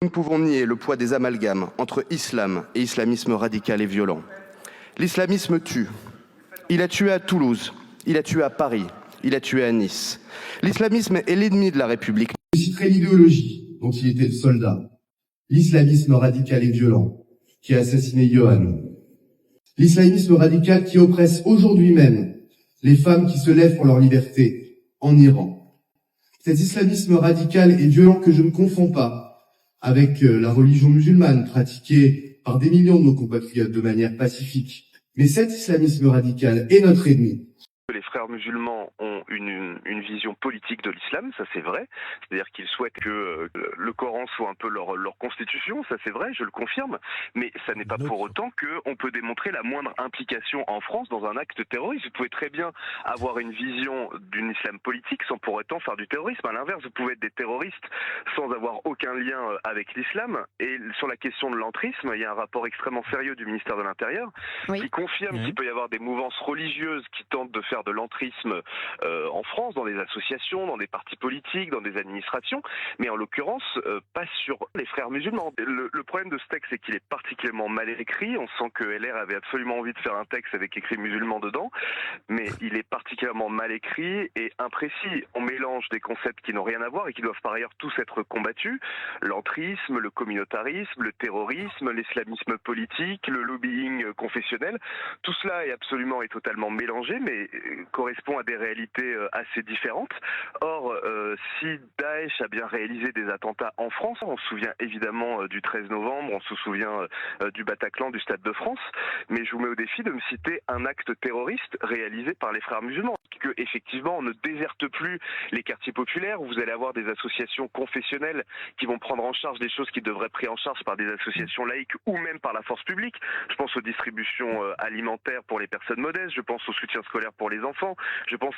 Nous ne pouvons nier le poids des amalgames entre islam et islamisme radical et violent. L'islamisme tue. Il a tué à Toulouse, il a tué à Paris, il a tué à Nice. L'islamisme est l'ennemi de la République. Je citerai l'idéologie dont il était le soldat. L'islamisme radical et violent qui a assassiné Johan. L'islamisme radical qui oppresse aujourd'hui même les femmes qui se lèvent pour leur liberté en Iran. Cet islamisme radical et violent que je ne confonds pas avec la religion musulmane pratiquée par des millions de nos compatriotes de manière pacifique. Mais cet islamisme radical est notre ennemi. Les frères musulmans ont une vision politique de l'islam, ça c'est vrai. C'est-à-dire qu'ils souhaitent que le Coran soit un peu leur constitution, ça c'est vrai, je le confirme. Mais ça n'est pas pour autant qu'on peut démontrer la moindre implication en France dans un acte terroriste. Vous pouvez très bien avoir une vision d'une islam politique sans pour autant faire du terrorisme. À l'inverse, vous pouvez être des terroristes sans avoir aucun lien avec l'islam. Et sur la question de l'entrisme, il y a un rapport extrêmement sérieux du ministère de l'Intérieur qui confirme qu'il peut y avoir des mouvances religieuses qui tentent de faire de l'entrisme en France, dans des associations, dans des partis politiques, dans des administrations, mais en l'occurrence pas sur les frères musulmans. Le problème de ce texte, c'est qu'il est particulièrement mal écrit. On sent que LR avait absolument envie de faire un texte avec écrit musulman dedans, mais il est particulièrement mal écrit et imprécis. On mélange des concepts qui n'ont rien à voir et qui doivent par ailleurs tous être combattus. L'entrisme, le communautarisme, le terrorisme, l'islamisme politique, le lobbying confessionnel. Tout cela est absolument et totalement mélangé, mais correspond à des réalités assez différentes. Or, si Daesh a bien réalisé des attentats en France, on se souvient évidemment du 13 novembre, on se souvient du Bataclan, du Stade de France, mais je vous mets au défi de me citer un acte terroriste réalisé par les frères musulmans. Que effectivement, on ne déserte plus les quartiers populaires, où vous allez avoir des associations confessionnelles qui vont prendre en charge des choses qui devraient être prises en charge par des associations laïques ou même par la force publique. Je pense aux distributions alimentaires pour les personnes modestes, je pense au soutien scolaire pour les enfants, je pense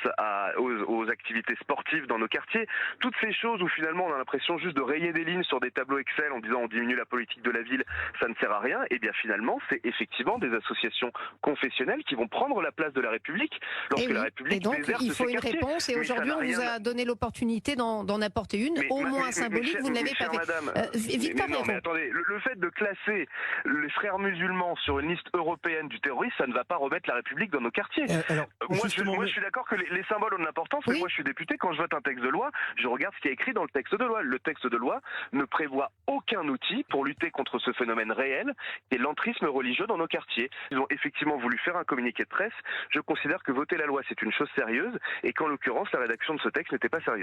aux activités sportives dans nos quartiers. Toutes ces choses où finalement on a l'impression juste de rayer des lignes sur des tableaux Excel en disant on diminue la politique de la ville, ça ne sert à rien. Et bien finalement, c'est effectivement des associations confessionnelles qui vont prendre la place de la République lorsque la République donc, il faut une réponse et aujourd'hui on vous a donné l'opportunité d'en apporter une, au moins symbolique, vous ne l'avez pas fait. Non, mais attendez, le fait de classer les frères musulmans sur une liste européenne du terrorisme, ça ne va pas remettre la République dans nos quartiers. Moi, je suis d'accord que les symboles ont une importance, mais moi je suis député, quand je vote un texte de loi, je regarde ce qui est écrit dans le texte de loi. Le texte de loi ne prévoit aucun outil pour lutter contre ce phénomène réel qui est l'entrisme religieux dans nos quartiers. Ils ont effectivement voulu faire un communiqué de presse. Je considère que voter la loi, c'est une chose sérieuse et qu'en l'occurrence, la rédaction de ce texte n'était pas sérieuse.